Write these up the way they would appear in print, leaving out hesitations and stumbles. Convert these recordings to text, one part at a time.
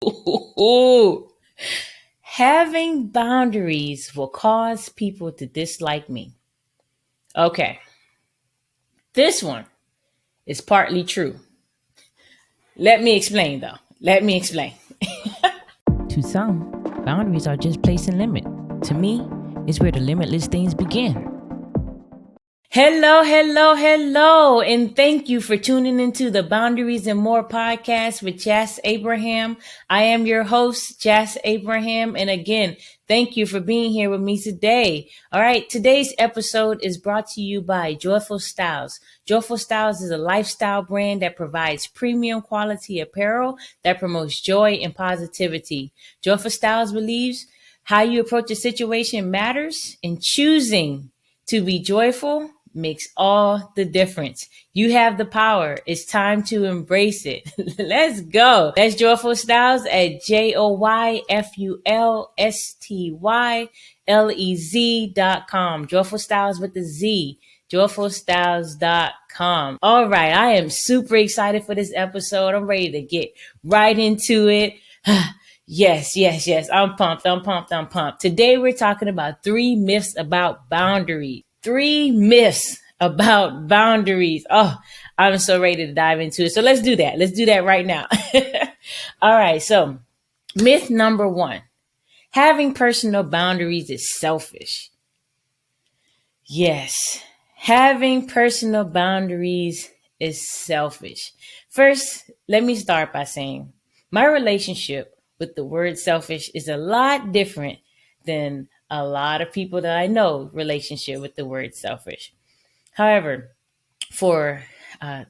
Ooh. Having boundaries will cause people to dislike me. Okay, this one is partly true. Let me explain, though. Let me explain. To some, boundaries are just placing limit. To me, it's where the limitless things begin. Hello, hello, hello, and thank you for tuning into the Boundaries and More podcast with Jas Abraham. I am your host, Jas Abraham, and again, thank you for being here with me today. All right, today's episode is brought to you by Joyful Styles. Joyful Styles is a lifestyle brand that provides premium quality apparel that promotes joy and positivity. Joyful Styles believes how you approach a situation matters, and choosing to be joyful makes all the difference. You have the power. It's time to embrace it. Let's go. That's Joyful Styles at JoyfulStylez.com. Joyful Styles with the Z. JoyfulStyles.com. All right. I am super excited for this episode. I'm ready to get right into it. Yes, yes, yes. I'm pumped. I'm pumped. I'm pumped. Today we're talking about 3 myths about boundaries. 3 myths about boundaries. Oh, I'm so ready to dive into it. So let's do that. Let's do that right now. All right. So myth number 1, having personal boundaries is selfish. Yes, having personal boundaries is selfish. First, let me start by saying my relationship with the word selfish is a lot different than a lot of people that I know relationship with the word selfish. However, for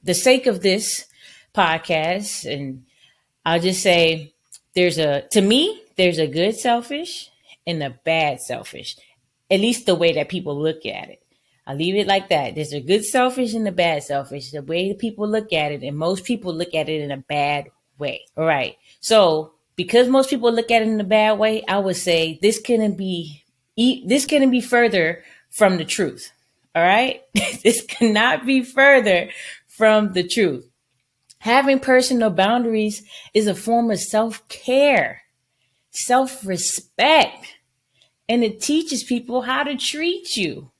the sake of this podcast, and I'll just say to me, there's a good selfish and a bad selfish, at least the way that people look at it. I'll leave it like that. There's a good selfish and a bad selfish, the way people look at it, and most people look at it in a bad way. All right. So because most people look at it in a bad way, I would say this couldn't be further from the truth. All right. This cannot be further from the truth. Having personal boundaries is a form of self-care, self-respect, and it teaches people how to treat you.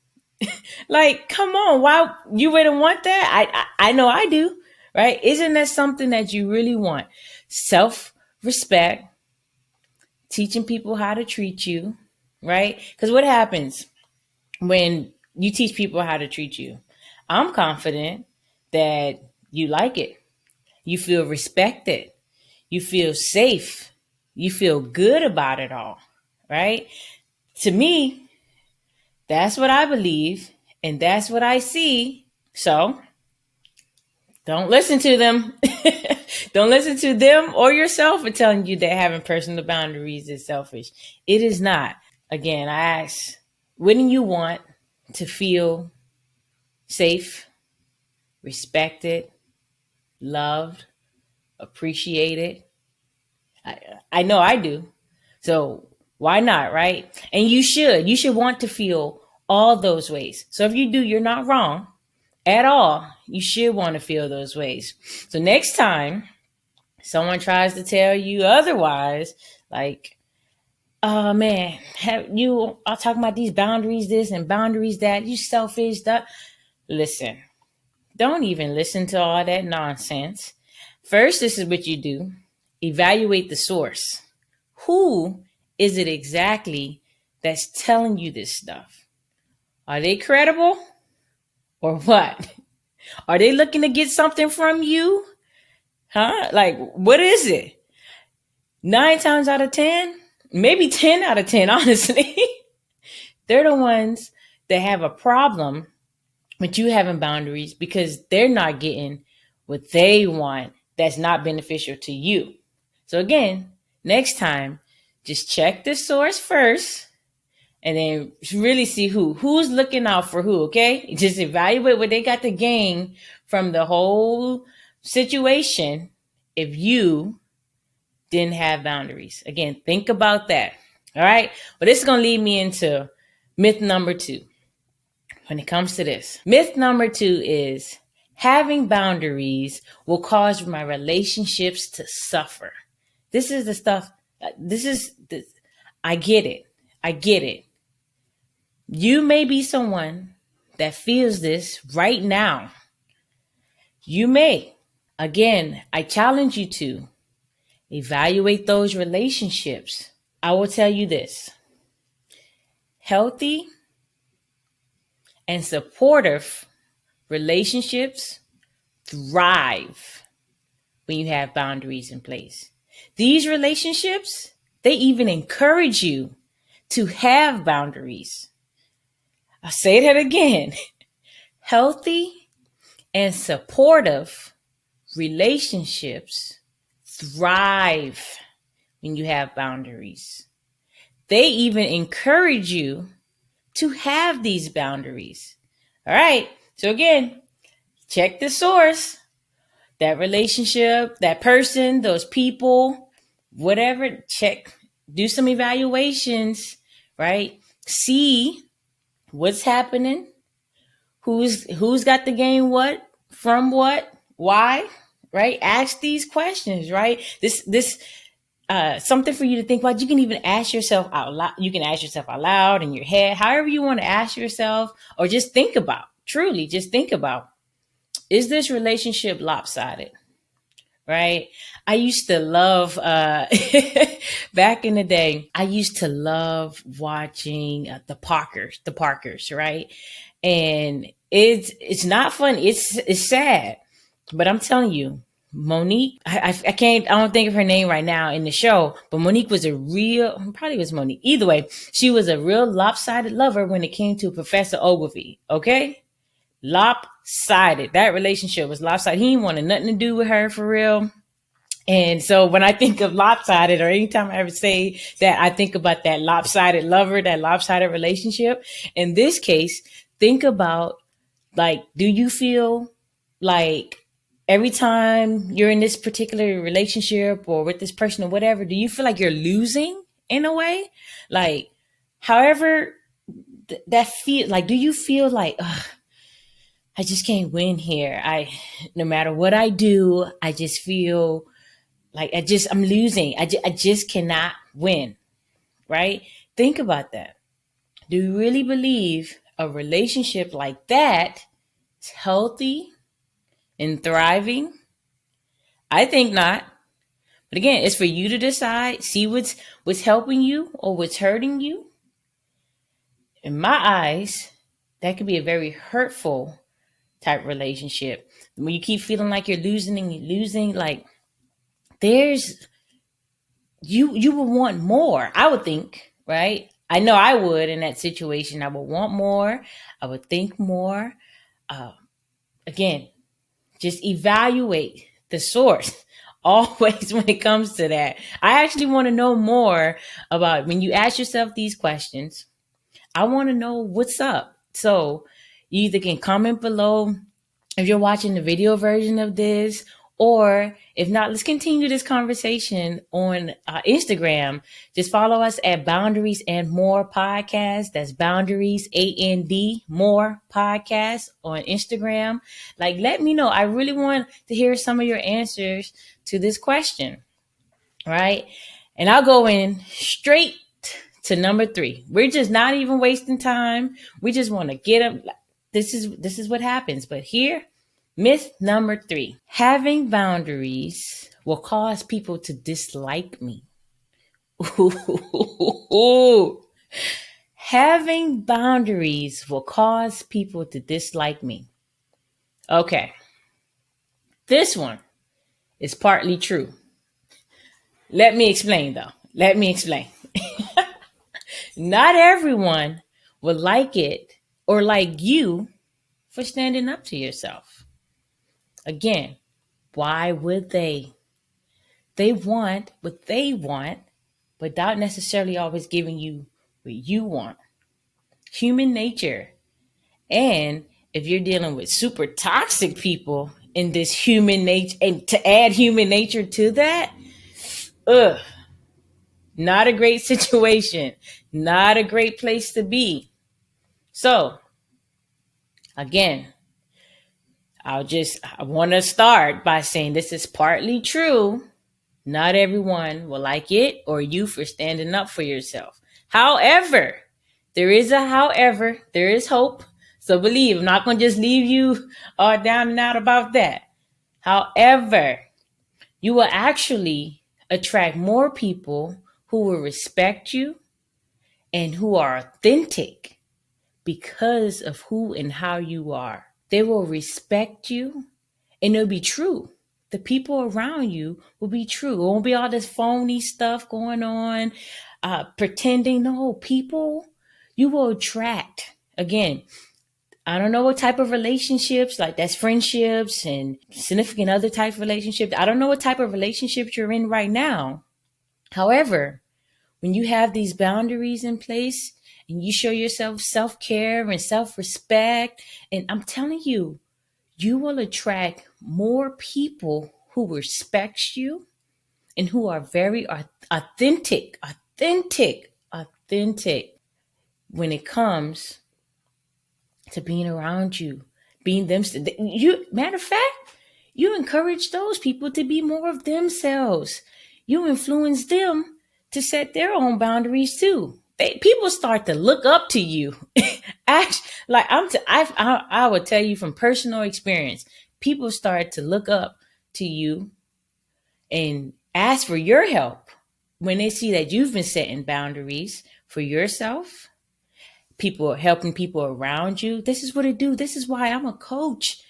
Like, come on, why you wouldn't want that? I know I do, right? Isn't that something that you really want? Self-respect, teaching people how to treat you, right? Because what happens when you teach people how to treat you? I'm confident that you like it. You feel respected. You feel safe. You feel good about it all, right? To me, that's what I believe, and that's what I see. So don't listen to them. Don't listen to them or yourself for telling you that having personal boundaries is selfish. It is not. Again, I ask, wouldn't you want to feel safe, respected, loved, appreciated? I know I do. So why not, right? And you should. You should want to feel all those ways. So if you do, you're not wrong at all. You should want to feel those ways. So next time someone tries to tell you otherwise, like, oh man, have you are talking about these boundaries, this and boundaries that, you selfish, that. Listen, don't even listen to all that nonsense. First, this is what you do. Evaluate the source. Who is it exactly that's telling you this stuff? Are they credible or what? Are they looking to get something from you? Huh? Like, what is it? 9 times out of 10, maybe 10 out of 10, honestly, they're the ones that have a problem with you having boundaries because they're not getting what they want that's not beneficial to you. So again, next time, just check the source first and then really see who's looking out for who. Okay. Just evaluate what they got to gain from the whole situation. If you didn't have boundaries, again, think about that. All right. Well, this is going to lead me into myth number 2. When it comes to this, myth number 2 is having boundaries will cause my relationships to suffer. This is the stuff. I get it. I get it. You may be someone that feels this right now. You may. Again, I challenge you to evaluate those relationships. I will tell you this: healthy and supportive relationships thrive when you have boundaries in place. These relationships, they even encourage you to have boundaries. I'll say that again. Healthy and supportive relationships thrive when you have boundaries. They even encourage you to have these boundaries. All right. So again, check the source, that relationship, that person, those people, whatever, check, do some evaluations, right? See what's happening, who's got the gain what, from what, why, right? Ask these questions, right? This something for you to think about. You can even ask yourself out loud. You can ask yourself out loud in your head, however you want to ask yourself, or just think about, truly just think about, is this relationship lopsided? Right? I used to love, back in the day, I used to love watching the Parkers, right? And it's not fun. It's sad, but I'm telling you, Monique, I can't, I don't think of her name right now in the show, but Monique was a real, probably was Monique. Either way, she was a real lopsided lover when it came to Professor Ogilvy. Okay, lopsided. That relationship was lopsided. He wanted nothing to do with her for real. And so when I think of lopsided, or anytime I ever say that, I think about that lopsided lover, that lopsided relationship. In this case, think about, like, do you feel like every time you're in this particular relationship or with this person or whatever, do you feel like you're losing in a way? Like, however that feel, like, do you feel like, ugh, I just can't win here? No matter what I do, I just feel like I'm losing. I just cannot win, right? Think about that. Do you really believe a relationship like that is healthy and thriving? I think not. But again, it's for you to decide, see what's helping you or what's hurting you. In my eyes, that could be a very hurtful type relationship. When you keep feeling like you're losing and you're losing, like, there's, you would want more, I would think, right? I know I would in that situation. I would want more. I would think more. Uh, Again, just evaluate the source always when it comes to that. I actually want to know more about when you ask yourself these questions. I want to know what's up. So you either can comment below if you're watching the video version of this, or if not, let's continue this conversation on Instagram. Just follow us at Boundaries and More Podcast. That's Boundaries and More Podcast on Instagram. Like, let me know. I really want to hear some of your answers to this question, right? And I'll go in straight to number 3. We're just not even wasting time. We just want to get up. This is what happens. But here, myth number 3: having boundaries will cause people to dislike me. Ooh. Having boundaries will cause people to dislike me. Okay, this one is partly true. Let me explain, though. Let me explain. Not everyone will like it or like you for standing up to yourself. Again, why would they? They want what they want without necessarily always giving you what you want. Human nature. And if you're dealing with super toxic people in this human nature, and to add human nature to that, ugh, not a great situation, not a great place to be. So, again, I want to start by saying this is partly true. Not everyone will like it or you for standing up for yourself. However, there is a however, there is hope. So believe, I'm not going to just leave you down and out about that. However, you will actually attract more people who will respect you and who are authentic because of who and how you are. They will respect you and it'll be true. The people around you will be true. It won't be all this phony stuff going on, pretending. No, people you will attract. Again, I don't know what type of relationships, like that's friendships and significant other type of relationships. I don't know what type of relationships you're in right now. However, when you have these boundaries in place and you show yourself self-care and self-respect, and I'm telling you, you will attract more people who respect you and who are very authentic when it comes to being around you, being them. You, matter of fact, you encourage those people to be more of themselves. You influence them to set their own boundaries too. People start to look up to you. Like I would tell you from personal experience, people start to look up to you and ask for your help when they see that you've been setting boundaries for yourself. People are helping people around you. This is what I do. This is why I'm a coach.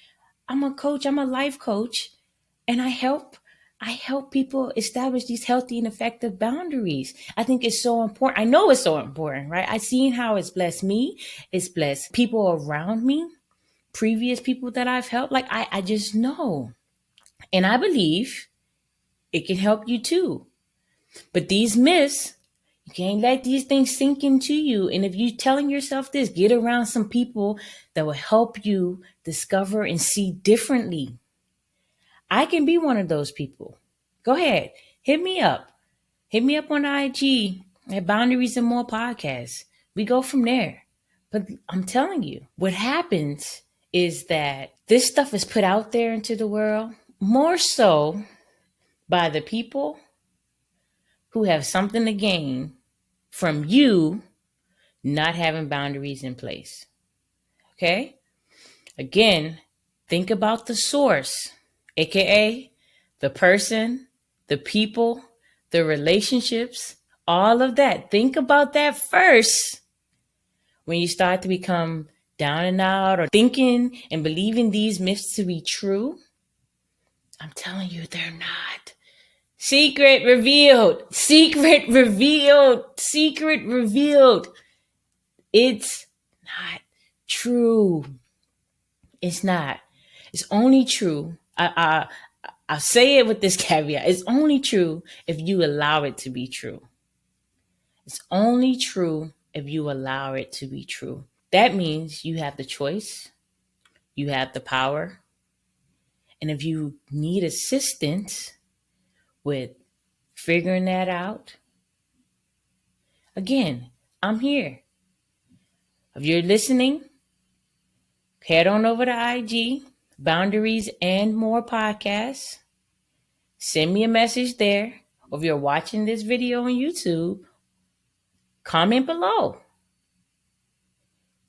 I'm a life coach, and I help people establish these healthy and effective boundaries. I think it's so important. I know it's so important, right? I've seen how it's blessed me. It's blessed people around me, previous people that I've helped. Like I just know. And I believe it can help you too. But these myths, you can't let these things sink into you. And if you're telling yourself this, get around some people that will help you discover and see differently. I can be one of those people. Go ahead. Hit me up. Hit me up on IG at Boundaries and More Podcast. We go from there. But I'm telling you, what happens is that this stuff is put out there into the world more so by the people who have something to gain from you not having boundaries in place. Okay? Again, think about the source, aka the person, the people, the relationships, all of that. Think about that first when you start to become down and out or thinking and believing these myths to be true. I'm telling you, they're not. Secret revealed. Secret revealed. Secret revealed. It's not true. It's not. It's only true. I say it with this caveat. It's only true if you allow it to be true. It's only true if you allow it to be true. That means you have the choice. You have the power. And if you need assistance with figuring that out, again, I'm here. If you're listening, head on over to IG, Boundaries and More Podcasts. Send me a message there. Or if you're watching this video on YouTube, comment below.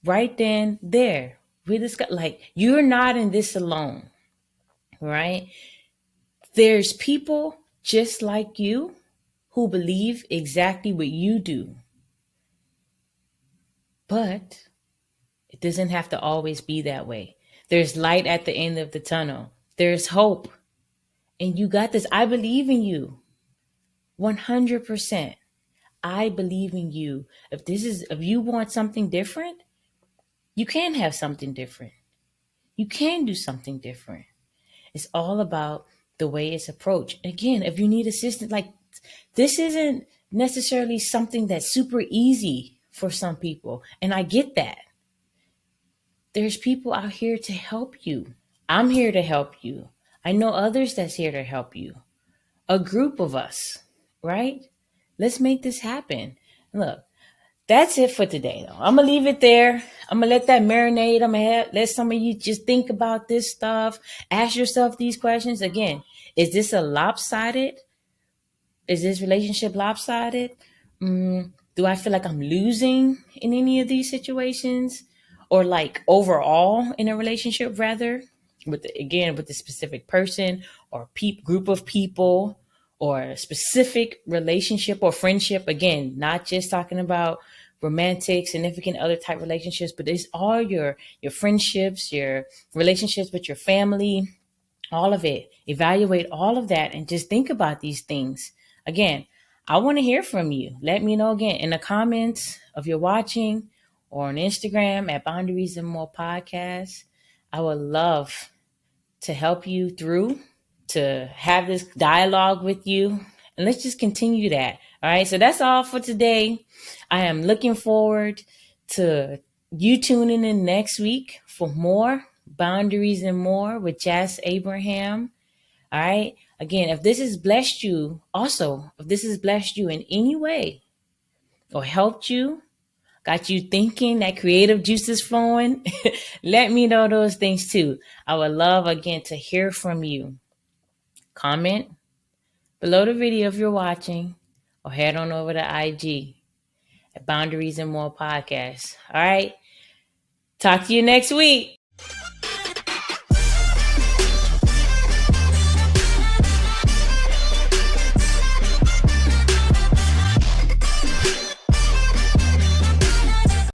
Right then, there. We discuss, like, you're not in this alone, right? There's people just like you who believe exactly what you do. But it doesn't have to always be that way. There's light at the end of the tunnel. There's hope. And you got this. I believe in you. 100%. I believe in you. If you want something different, you can have something different. You can do something different. It's all about the way it's approached. Again, if you need assistance, like this isn't necessarily something that's super easy for some people. And I get that. There's people out here to help you. I'm here to help you. I know others that's here to help you. A group of us, right? Let's make this happen. Look, that's it for today, though. I'm going to leave it there. I'm going to let that marinate. I'm going to let some of you just think about this stuff. Ask yourself these questions. Again, is this a lopsided Is this relationship lopsided? Do I feel like I'm losing in any of these situations? Or like overall in a relationship, rather, with the specific person or group of people, or a specific relationship or friendship. Again, not just talking about romantic, significant other type relationships, but it's all your friendships, your relationships with your family, all of it. Evaluate all of that and just think about these things. Again, I want to hear from you. Let me know again in the comments of your watching, or on Instagram at Boundaries and More Podcast. I would love to help you through, to have this dialogue with you. And let's just continue that. All right. So that's all for today. I am looking forward to you tuning in next week for more Boundaries and More with Jas Abraham. All right. Again, if this has blessed you, if this has blessed you in any way or helped you, got you thinking, that creative juices flowing, let me know those things too. I would love, again, to hear from you. Comment below the video if you're watching, or head on over to IG at Boundaries and More Podcast. All right. Talk to you next week.